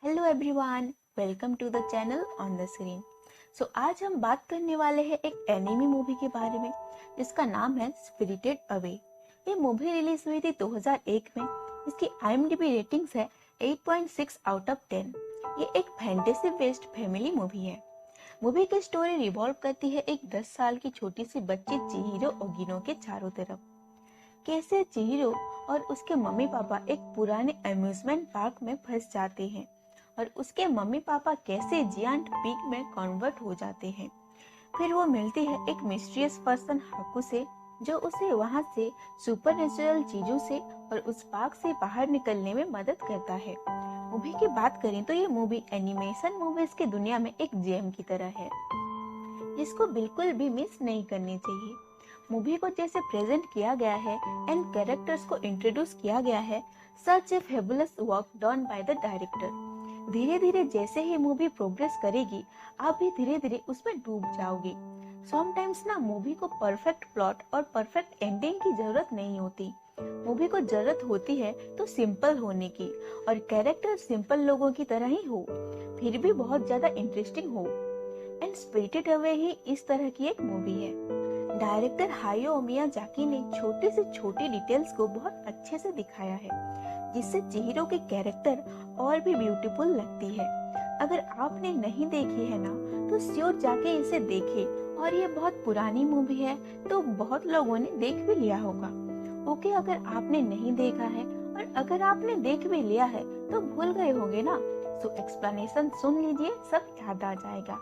Hello everyone, welcome to the channel on the screen. आज हम बात करने वाले हैं एक एनिमे मूवी के बारे में जिसका नाम है स्पिरिटेड अवे। ये मूवी रिलीज हुई थी 2001 में। इसकी IMDb रेटिंग्स है 8.6 आउट ऑफ 10। ये एक फैंटेसी बेस्ड फैमिली मूवी है। मूवी की स्टोरी रिवॉल्व करती है एक 10 साल की छोटी सी बच्ची चिहिरो ओगिनो के चारों तरफ। कैसे चिहिरो और उसके मम्मी पापा एक पुराने अम्यूजमेंट पार्क में फंस जाते हैं और उसके मम्मी पापा कैसे जियांट पिग में कन्वर्ट हो जाते हैं। फिर वो मिलती है एक मिस्टीरियस पर्सन हाकू से, जो उसे वहां से सुपरनेचुरल चीजों से और उस पार्क से बाहर निकलने में मदद करता है। मूवी की बात करें तो ये मूवी एनिमेशन मूवीज की दुनिया में एक जेम की तरह है जिसको बिल्कुल भी मिस नहीं करनी चाहिए। मूवी को जैसे प्रेजेंट किया गया है एंड कैरेक्टर्स को इंट्रोड्यूस किया गया है, such a fabulous work done by the director. धीरे धीरे जैसे ही मूवी प्रोग्रेस करेगी, आप भी धीरे धीरे उसमें डूब जाओगे। समटाइम्स ना मूवी को परफेक्ट प्लॉट और परफेक्ट एंडिंग की जरूरत नहीं होती। मूवी को जरूरत होती है तो सिंपल होने की, और कैरेक्टर सिंपल लोगों की तरह ही हो, फिर भी बहुत ज्यादा इंटरेस्टिंग हो। एंड स्पिरिटेड अवे ही इस तरह की एक मूवी है। डायरेक्टर हायो मियाजाकी ने छोटी से छोटी डिटेल्स को बहुत अच्छे से दिखाया है, जिससे चिहिरो के कैरेक्टर और भी ब्यूटीफुल लगती है। अगर आपने नहीं देखी है ना, तो श्योर जाके इसे देखें। और ये बहुत पुरानी मूवी है तो बहुत लोगों ने देख भी लिया होगा। ओके, अगर आपने नहीं देखा है और अगर आपने देख भी लिया है तो भूल गए होंगे ना, सो एक्सप्लेनेशन सुन लीजिए, सब याद आ जाएगा।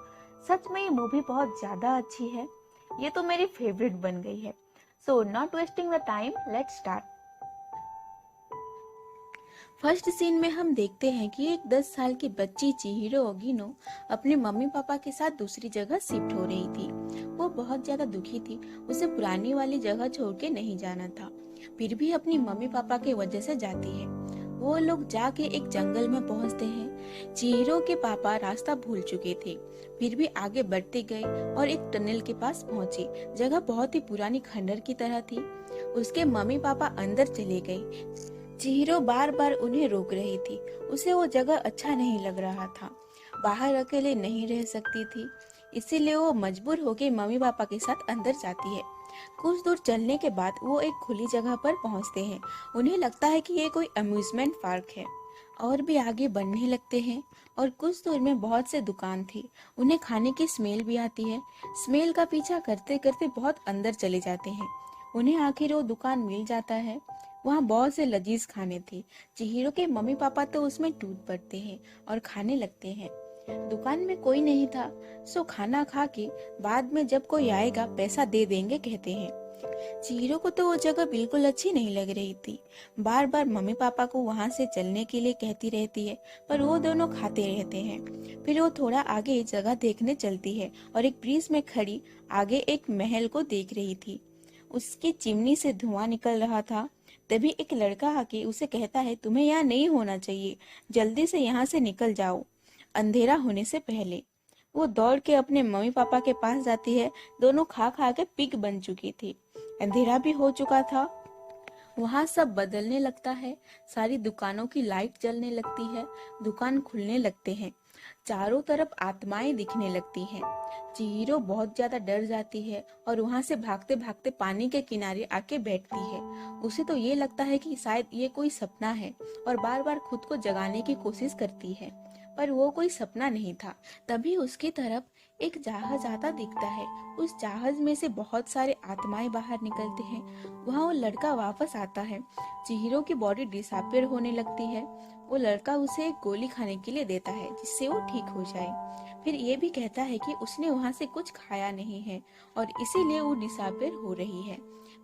सच में ये मूवी बहुत ज्यादा अच्छी है। ये तो मेरी फेवरेट बन गई है। So not wasting the time, let's start. First scene में हम देखते हैं कि एक 10 साल की बच्ची चिहिरो ओगिनो अपने मम्मी पापा के साथ दूसरी जगह शिफ्ट हो रही थी। वो बहुत ज्यादा दुखी थी, उसे पुरानी वाली जगह छोड़ के नहीं जाना था, फिर भी अपनी मम्मी पापा के वजह से जाती है। वो लोग जाके एक जंगल में पहुंचते हैं। चिहिरो के पापा रास्ता भूल चुके थे, फिर भी आगे बढ़ते गए और एक टनल के पास पहुंचे। जगह बहुत ही पुरानी खंडर की तरह थी। उसके मम्मी पापा अंदर चले गए। चिहिरो बार बार उन्हें रोक रही थी। उसे वो जगह अच्छा नहीं लग रहा था, बाहर अकेले नहीं रह सकती थी, इसीलिए वो मजबूर होकर मम्मी पापा के साथ अंदर जाती है। कुछ दूर चलने के बाद वो एक खुली जगह पर पहुंचते हैं। उन्हें लगता है कि ये कोई अम्यूजमेंट पार्क है, और भी आगे बढ़ने लगते हैं और कुछ दूर में बहुत से दुकान थी। उन्हें खाने की स्मेल भी आती है। स्मेल का पीछा करते करते बहुत अंदर चले जाते हैं। उन्हें आखिर वो दुकान मिल जाता है। वहाँ बहुत से लजीज खाने थे। चिहिरो के मम्मी पापा तो उसमें टूट पड़ते हैं और खाने लगते हैं। दुकान में कोई नहीं था, सो खाना खा के बाद में जब कोई आएगा पैसा दे देंगे कहते हैं। चिहिरो को तो वो जगह बिल्कुल अच्छी नहीं लग रही थी। बार बार मम्मी पापा को वहाँ से चलने के लिए कहती रहती है, पर वो दोनों खाते रहते हैं। फिर वो थोड़ा आगे जगह देखने चलती है और एक ब्रिज में खड़ी आगे एक महल को देख रही थी। उसकी चिमनी से धुआं निकल रहा था। तभी एक लड़का आके उसे कहता है, तुम्हें यहाँ नहीं होना चाहिए, जल्दी से यहाँ से निकल जाओ, अंधेरा होने से पहले। वो दौड़ के अपने मम्मी पापा के पास जाती है। दोनों खा खा के पिग बन चुकी थी। अंधेरा भी हो चुका था। वहाँ सब बदलने लगता है। सारी दुकानों की लाइट जलने लगती है, दुकान खुलने लगते हैं, चारों तरफ आत्माएं दिखने लगती हैं। चिहिरो बहुत ज्यादा डर जाती है और वहाँ से भागते भागते पानी के किनारे आके बैठती है। उसे तो ये लगता है कि शायद ये कोई सपना है और बार बार खुद को जगाने की कोशिश करती है, पर वो कोई सपना नहीं था। तभी उसकी तरफ एक जहाज आता दिखता है। उस जहाज में से बहुत सारे आत्माएं बाहर निकलते हैं। वहाँ वो लड़का वापस आता है। चिहिरो की बॉडी डिसअपियर होने लगती है। वो लड़का उसे एक गोली खाने के लिए देता है जिससे वो ठीक हो जाए। फिर ये भी कहता है कि उसने वहाँ से कुछ खाया नहीं है और इसीलिए वो डिसअपियर हो रही है।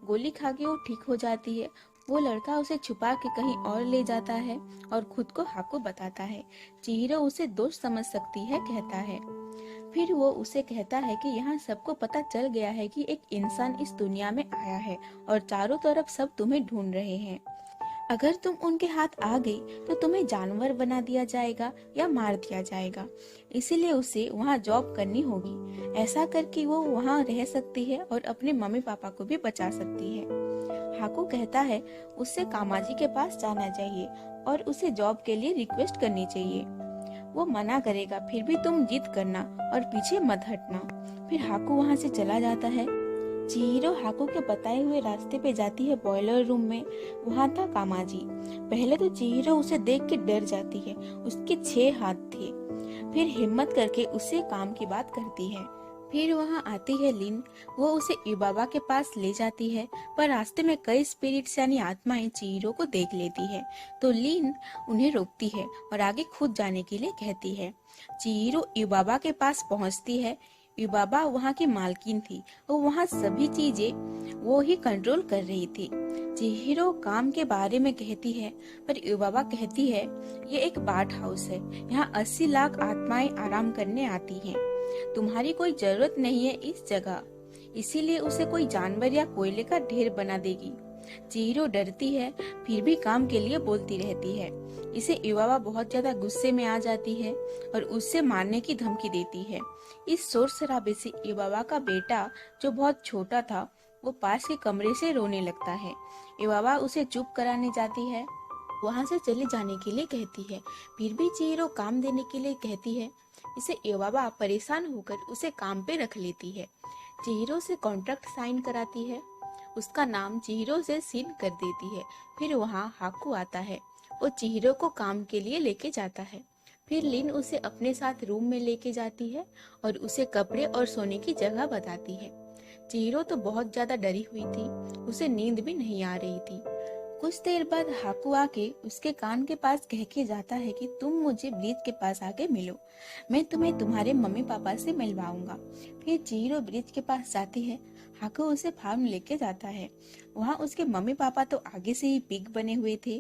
गोली खा के वो ठीक हो जाती है। वो लड़का उसे छुपा के कहीं और ले जाता है और खुद को हाको बताता है। चिहिरो उसे दोस्त समझ सकती है, कहता है। फिर वो उसे कहता है कि यहाँ सबको पता चल गया है कि एक इंसान इस दुनिया में आया है और चारों तरफ सब तुम्हें ढूंढ रहे हैं। अगर तुम उनके हाथ आ गई तो तुम्हें जानवर बना दिया जाएगा या मार दिया जाएगा। इसीलिए उसे वहाँ जॉब करनी होगी। ऐसा करके वो वहाँ रह सकती है और अपने मम्मी पापा को भी बचा सकती है। हाको कहता है उससे कामाजी के पास जाना चाहिए और उसे जॉब के लिए रिक्वेस्ट करनी चाहिए। वो मना करेगा, फिर भी तुम जिद करना और पीछे मत हटना। फिर हाकू वहाँ से चला जाता है। चिहिरो हाकू के बताए हुए रास्ते पे जाती है बॉयलर रूम में। वहाँ था कामाजी। पहले तो चिहिरो उसे देख के डर जाती है। उसके 6 हाथ थे। फिर हिम्मत करके उससे काम की बात करती है। फिर वहाँ आती है लिन। वो उसे युबाबा के पास ले जाती है, पर रास्ते में कई स्पिरिट्स यानी आत्माएं चिहिरो को देख लेती है। तो लिन उन्हें रोकती है और आगे खुद जाने के लिए कहती है। चिहिरो युबाबा के पास पहुँचती है। युबाबा वहाँ की मालकिन थी और वहाँ सभी चीजें वो ही कंट्रोल कर रही थी। चिहिरो काम के बारे में कहती है, पर युबाबा कहती है ये एक बार्ड हाउस है। यहाँ 80 लाख आत्माएं आराम करने आती हैं। तुम्हारी कोई जरूरत नहीं है इस जगह, इसीलिए उसे कोई जानवर या कोयले का ढेर बना देगी। चिहिरो डरती है, फिर भी काम के लिए बोलती रहती है। इसे युबाबा बहुत ज्यादा गुस्से में आ जाती है और उससे मारने की धमकी देती है। इस शोर शराबे से युबाबा का बेटा, जो बहुत छोटा था, वो पास के कमरे से रोने लगता है। युबाबा उसे चुप कराने जाती है, वहाँ से चले जाने के लिए कहती है। फिर भी चिहिरो काम देने के लिए कहती है। इसे युबाबा परेशान होकर उसे काम पे रख लेती है। चिहिरो से कॉन्ट्रैक्ट साइन कराती है। उसका नाम चिहिरो से सीन कर देती है। फिर वहाँ हाकू आता है। वो चिहिरो को काम के लिए लेके जाता है। फिर लिन उसे अपने साथ रूम में लेके जाती है और उसे कपड़े और सोने की जगह बताती है। चिहिरो तो बहुत ज्यादा डरी हुई थी। उसे नींद भी नहीं आ रही थी। कुछ देर बाद हाकू आके उसके कान के पास कह के जाता है कि तुम मुझे ब्रिज के पास आके मिलो, मैं तुम्हें तुम्हारे मम्मी पापा से मिलवाऊंगा। फिर चिहिरो ब्रिज के पास जाती है। हाकू उसे फार्म लेके जाता है। वहाँ उसके मम्मी पापा तो आगे से ही पिग बने हुए थे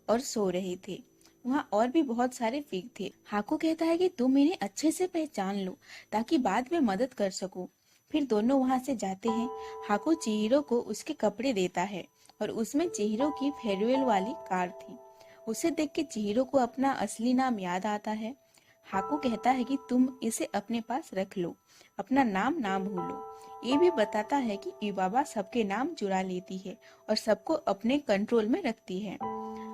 और सो रहे थे। वहाँ और भी बहुत सारे पिग थे। हाकू कहता है कि तुम इन्हें अच्छे से पहचान लो ताकि बाद में मदद कर सको। फिर दोनों वहाँ से जाते हैं। हाकू चिहिरो को उसके कपड़े देता है और उसमें चिहिरो की फेयरवेल वाली कार थी। उसे देख के चिहिरो को अपना असली नाम याद आता है। हाकू कहता है कि तुम इसे अपने पास रख लो, अपना नाम ना भूलो। ये भी बताता है कि युबाबा सबके नाम चुरा लेती है और सबको अपने कंट्रोल में रखती है।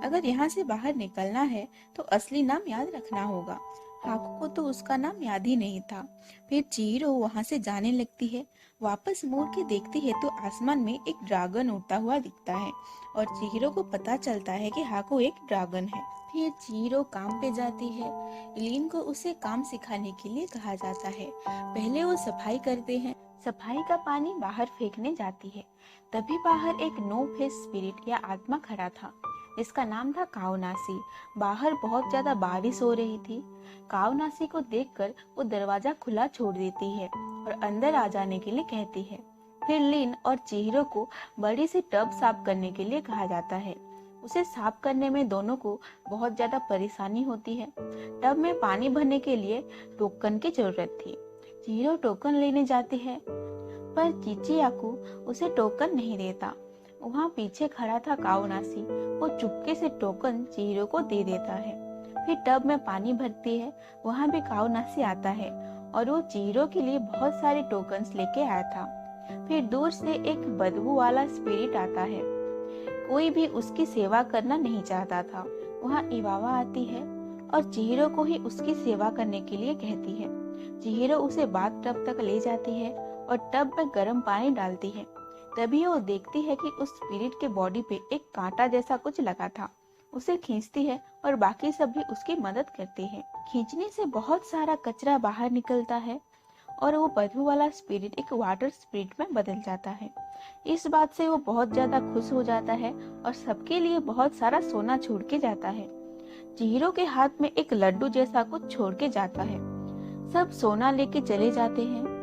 अगर यहाँ से बाहर निकलना है तो असली नाम याद रखना होगा। हाकू को तो उसका नाम याद ही नहीं था। फिर चिहिरो वहाँ से जाने लगती है। वापस मुड़ के देखती है तो आसमान में एक ड्रैगन उड़ता हुआ दिखता है और चिहिरो को पता चलता है कि हाकू एक ड्रैगन है। फिर चिहिरो काम पे जाती है। लीन को उसे काम सिखाने के लिए कहा जाता है। पहले वो सफाई करते हैं। सफाई का पानी बाहर फेंकने जाती है। तभी बाहर एक नो फेस स्पिरिट या आत्मा खड़ा था, जिसका नाम था काओनासी। बाहर बहुत ज्यादा बारिश हो रही थी। काओनासी को देखकर वो दरवाजा खुला छोड़ देती है और अंदर आ जाने के लिए कहती है। फिर लिन और चिहिरो को बड़ी सी टब साफ करने के लिए कहा जाता है। उसे साफ करने में दोनों को बहुत ज्यादा परेशानी होती है। टब में पानी भरने के लिए टोकन की जरूरत थी। चिहिरो टोकन लेने जाती है, पर चिचियाकू उसे टोकन नहीं देता। वहाँ पीछे खड़ा था काओनासी। वो चुपके से टोकन चिहिरो को दे देता है। फिर टब में पानी भरती है। वहाँ भी काओनासी आता है और वो चिहिरो के लिए बहुत सारे टोकन्स लेके आया था। फिर दूर से एक बदबू वाला स्पिरिट आता है। कोई भी उसकी सेवा करना नहीं चाहता था। वहाँ युबाबा आती है और चिहिरो को ही उसकी सेवा करने के लिए कहती है। चिहिरो उसे बाथ टब तक ले जाती है और टब में गर्म पानी डालती है। तभी वो देखती है कि उस स्पिरिट के बॉडी पे एक कांटा जैसा कुछ लगा था। उसे खींचती है और बाकी सब भी उसकी मदद करते हैं। खींचने से बहुत सारा कचरा बाहर निकलता है और वो बदबू वाला स्पिरिट एक वाटर स्पिरिट में बदल जाता है। इस बात से वो बहुत ज्यादा खुश हो जाता है और सबके लिए बहुत सारा सोना छोड़ के जाता है। चिहिरो के हाथ में एक लड्डू जैसा कुछ छोड़ के जाता है। सब सोना लेके चले जाते हैं।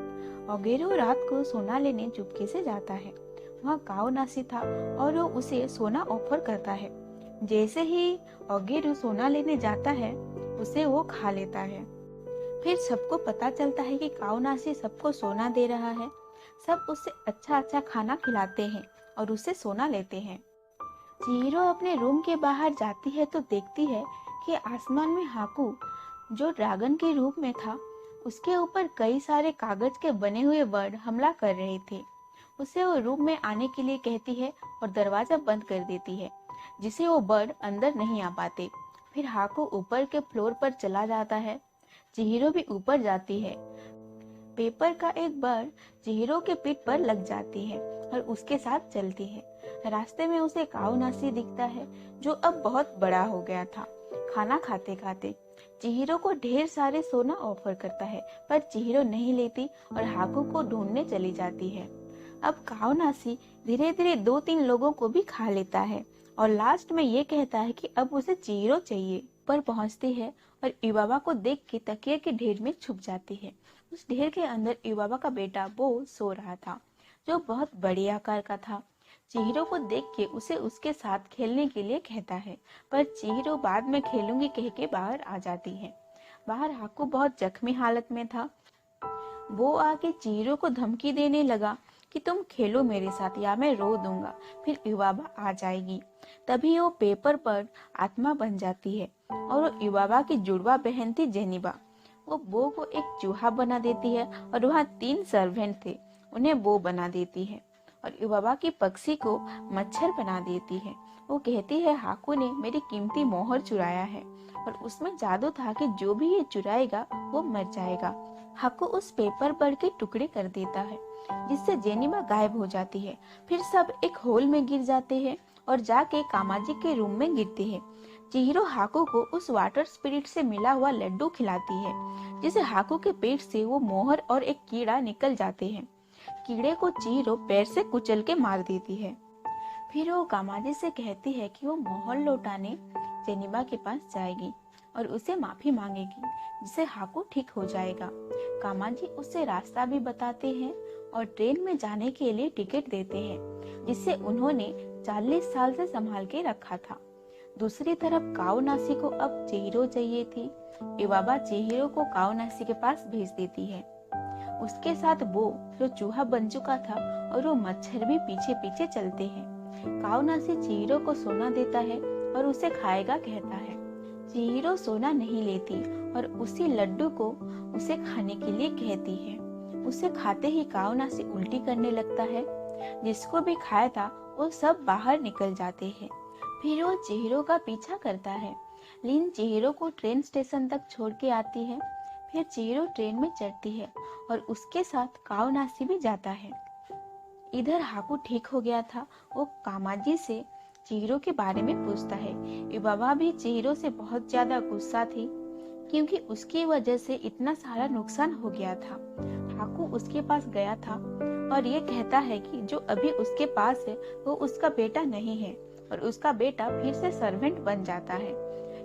ओगेरो रात को सोना लेने चुपके से जाता है। वहाँ काओनासी था और वो उसे सोना ऑफर करता है। जैसे ही ओगेरो सोना लेने जाता है, उसे वो खा लेता है। फिर सबको पता चलता है कि काओनासी सबको सोना दे रहा है। सब उसे अच्छा अच्छा खाना खिलाते हैं और उसे सोना लेते हैं। चिहिरो अपने रूम के बाहर जाती है तो देखती है कि आसमान में हाकू, जो ड्रैगन के रूप में था, उसके ऊपर कई सारे कागज के बने हुए बर्ड हमला कर रहे थे। उसे वो रूम में आने के लिए कहती है और दरवाजा बंद कर देती है, जिसे वो बर्ड अंदर नहीं आ पाते। फिर हाको ऊपर के फ्लोर पर चला जाता है। चिहिरो भी ऊपर जाती है। पेपर का एक बर्ड चिहिरो के पीठ पर लग जाती है और उसके साथ चलती है। रास्ते में उसे काउनासी दिखता है जो अब बहुत बड़ा हो गया था। खाना खाते खाते चिहिरो को ढेर सारे सोना ऑफर करता है, पर चिहिरो नहीं लेती और हाकू को ढूंढने चली जाती है। अब काउनासी धीरे धीरे 2-3 लोगों को भी खा लेता है और लास्ट में ये कहता है कि अब उसे चिहिरो चाहिए। पर पहुंचती है और इवाबा को देख के तकिए के ढेर में छुप जाती है। उस ढेर के अंदर इवाबा का बेटा बो सो रहा था, जो बहुत बड़े आकार का था। चिहिरो को देख के उसे उसके साथ खेलने के लिए कहता है, पर चिहिरो बाद में खेलूंगी कह के बाहर आ जाती है। बाहर हाकू बहुत जख्मी हालत में था। वो आके चिहिरो को धमकी देने लगा कि तुम खेलो मेरे साथ या मैं रो दूंगा, फिर इवाबा आ जाएगी। तभी वो पेपर पर आत्मा बन जाती है और वो इवाबा की जुड़वा बहन थी जेनिबा। वो बो को एक चूहा बना देती है और वहाँ 3 सर्वेंट थे, उन्हें बो बना देती है और इवाबा की पक्षी को मच्छर बना देती है। वो कहती है हाकू ने मेरी कीमती मोहर चुराया है और उसमें जादू था कि जो भी ये चुराएगा वो मर जाएगा। हाकू उस पेपर बर्ड के टुकड़े कर देता है, जिससे जेनिबा गायब हो जाती है। फिर सब एक होल में गिर जाते हैं और जाके कामाजी के रूम में गिरते हैं। चिहिरो हाकू को उस वाटर स्पिरिट से मिला हुआ लड्डू खिलाती है, जिसे हाकू के पेट से वो मोहर और एक कीड़ा निकल जाते हैं। कीड़े को चिहिरो पैर से कुचल के मार देती है। फिर वो कामाजी से कहती है कि वो मोहर लौटाने जेनिबा के पास जाएगी और उसे माफी मांगेगी, जिससे हाकू ठीक हो जाएगा। कामाजी उसे रास्ता भी बताते हैं और ट्रेन में जाने के लिए टिकट देते हैं, जिसे उन्होंने 40 साल से संभाल के रखा था। दूसरी तरफ काउनासी को अब चिहिरो चाहिए थी। इवाबा चिहिरो को काउनासी के पास भेज देती है, उसके साथ वो जो चूहा बन चुका था, और वो मच्छर भी पीछे पीछे चलते हैं। काउनासी चिहिरो को सोना देता है और उसे खाएगा कहता है। चिहिरो सोना नहीं लेती और उसी लड्डू को उसे खाने के लिए कहती है। उसे खाते ही काउनासी उल्टी करने लगता है। जिसको भी खाया था वो सब बाहर निकल जाते हैं। फिर वो चिहिरो का पीछा करता है। लिन चिहिरो को ट्रेन स्टेशन तक छोड़ के आती है। फिर चिहिरो ट्रेन में चढ़ती है और उसके साथ काउनासी भी जाता है। इधर हाकू ठीक हो गया था। वो कामाजी से चिहिरो के बारे में पूछता है। इवाबा भी चिहिरो से बहुत ज्यादा गुस्सा थी, क्योंकि उसकी वजह से इतना सारा नुकसान हो गया था। हाकू उसके पास गया था और ये कहता है कि जो अभी उसके पास है वो उसका बेटा नहीं है और उसका बेटा फिर से सर्वेंट बन जाता है।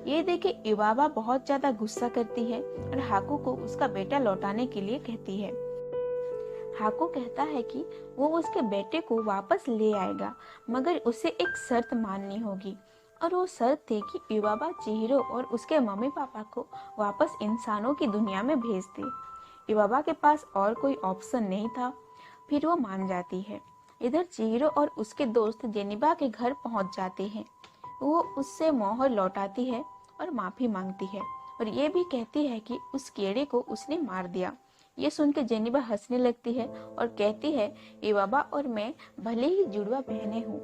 ये देखे इवाबा बहुत ज्यादा गुस्सा करती है और हाकू को उसका बेटा लौटाने के लिए कहती है। हाकू कहता है कि वो उसके बेटे को वापस ले आएगा, मगर उसे एक शर्त माननी होगी, और वो शर्त थी कि इवाबा चिहिरो और उसके मम्मी पापा को वापस इंसानों की दुनिया में भेज दे। इवाबा के पास और कोई ऑप्शन नहीं था। फिर वो मान जाती है। इधर चिहिरो और उसके दोस्त जेनिबा के घर पहुंच जाते हैं। वो उससे मोहर लौटाती है और माफी मांगती है और ये भी कहती है कि उस कीड़े को उसने मार दिया। ये सुनकर जेनिबा हंसने लगती है और कहती है इवाबा और मैं भले ही जुड़वा बहनें हूँ,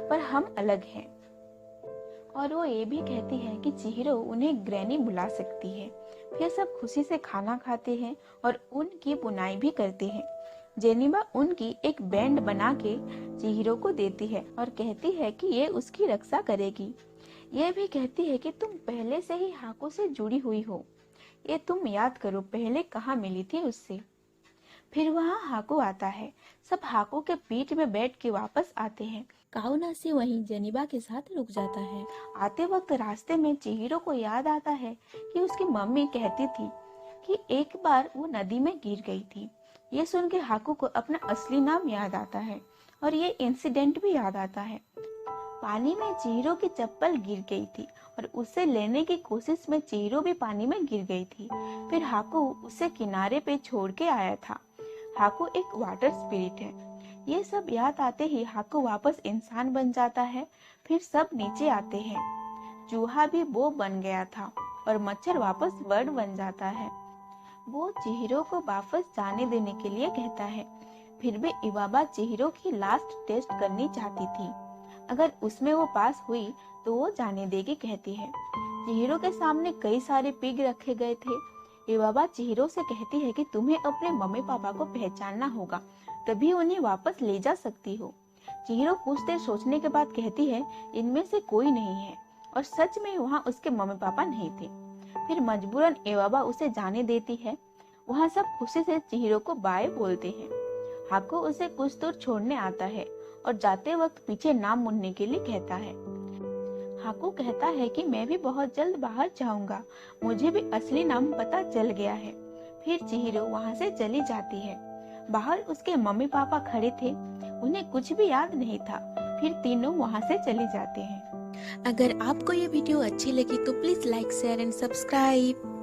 पर हम अलग हैं। और वो ये भी कहती है कि चिहिरो उन्हें ग्रैनी बुला सकती है। फिर सब खुशी से खाना खाते हैं और उनकी बुनाई भी करते हैं। जेनिबा उनकी एक बैंड बना के चिहिरो को देती है और कहती है कि ये उसकी रक्षा करेगी। ये भी कहती है कि तुम पहले से ही हाकू से जुड़ी हुई हो, ये तुम याद करो पहले कहाँ मिली थी उससे। फिर वहाँ हाकू आता है। सब हाकू के पीठ में बैठ के वापस आते हैं। काउनासी वहीं जेनिबा के साथ रुक जाता है। आते वक्त रास्ते में चिहिरो को याद आता है कि उसकी मम्मी कहती थी कि एक बार वो नदी में गिर गई थी। ये सुन के हाकू को अपना असली नाम याद आता है और ये इंसिडेंट भी याद आता है। पानी में चिहिरो की चप्पल गिर गई थी और उसे लेने की कोशिश में चिहिरो भी पानी में गिर गई थी। फिर हाकू उसे किनारे पे छोड़ के आया था। हाकू एक वाटर स्पिरिट है। ये सब याद आते ही हाकू वापस इंसान बन जाता है। फिर सब नीचे आते हैं। चूहा भी वो बन गया था और मच्छर वापस बर्ड बन जाता है। वो चिहिरो को वापस जाने देने के लिए कहता है। फिर भी इवाबा चिहिरो की लास्ट टेस्ट करनी चाहती थी। अगर उसमें वो पास हुई तो वो जाने देगी कहती है। चिहिरो के सामने कई सारे पिग रखे गए थे। एवाबा चिहिरो से कहती है कि तुम्हें अपने मम्मी पापा को पहचानना होगा, तभी उन्हें वापस ले जा सकती हो। चिहिरो कुछ देर सोचने के बाद कहती है इनमें से कोई नहीं है, और सच में वहाँ उसके मम्मी पापा नहीं थे। फिर मजबूरन एवाबा उसे जाने देती है। वहाँ सब खुशी से चिहिरो को बाय बोलते हैं। हाको उसे कुछ दूर छोड़ने आता है और जाते वक्त पीछे ना मुड़ने के लिए कहता है। हाको कहता है कि मैं भी बहुत जल्द बाहर जाऊंगा, मुझे भी असली नाम पता चल गया है। फिर चिहिरो वहाँ से चली जाती है। बाहर उसके मम्मी पापा खड़े थे, उन्हें कुछ भी याद नहीं था। फिर तीनों वहाँ से चले जाते हैं। अगर आपको ये वीडियो अच्छी लगी तो please like, share and subscribe.